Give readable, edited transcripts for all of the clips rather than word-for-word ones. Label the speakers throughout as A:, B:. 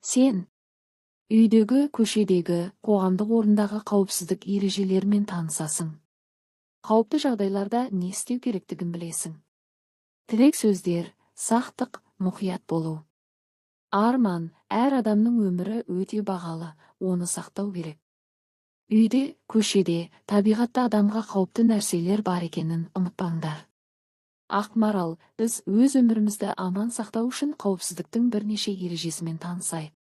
A: Сен үйдегі, көшедегі, қоғамдық орындағы қауіпсіздік ережелерімен танысасың. Қауіпті жағдайларда не істеу керектігін білесің. Тірек сөздер, сақтық, мұқият болу. Арман, әр адамның өмірі өте бағалы, оны сақтау керек. Үйде, көшеде, табиғатта адамға қауіпті нәрселер бар екенін ұмытпаңдар. Ақмарал, біз өз өмірімізді аман сақтау үшін қауіпсіздіктің бірнеше ережесімен танысайық.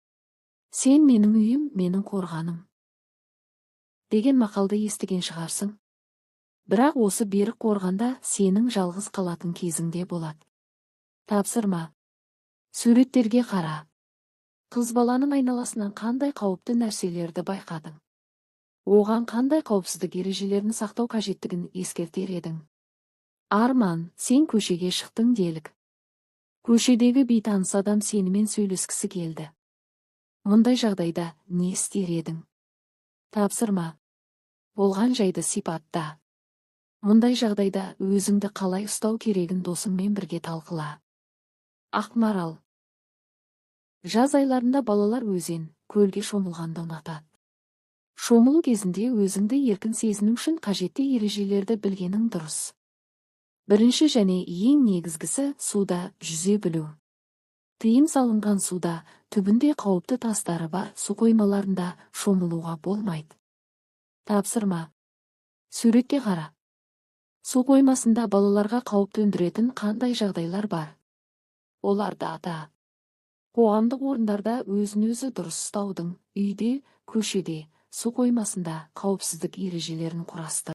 A: Сен менің үйім, менің қорғаным деген мақалды естіген шығарсың. Бірақ осы берік қорғанда сенің жалғыз қалатын кезіңде болады. Тапсырма. Суреттерге қара. Қыз баланың айналасынан қандай қауіпті нәрселерді байқадың? Оған қандай қауіпсіздік ережелерін сақтау қажеттігін ескертер едің? Арман, сен көшеге шықтың делік. Көшедегі бейтаныс адам сенімен сөйлескісі келді. Мұндай жағдайда не істер едің? Тапсырма. Болған жайды сипатта. Мұндай жағдайда өзіңді қалай ұстау керегін досыңмен бірге талқыла. Ақмарал. Жаз айларында балалар өзен, көлге шомылғанды ұнатады. Шомылу кезінде өзіңді еркін сезіну үшін қажетті ережелерді білгенің дұрыс. Бірінші және ең негізгісі суда жүзе білу. Тыйым салынған суда, түбінде қауіпті тастары бар су қоймаларында шомылуға болмайды. Тапсырма. Суретке қара. Су қоймасында балаларға қауіп төндіретін қандай жағдайлар бар? Оларды ата. Қоғамдық орындарда өзін-өзі дұрыс ұстаудың, үйде, көшеде, су қоймасында қауіпсіздік ережелерін құрастыр.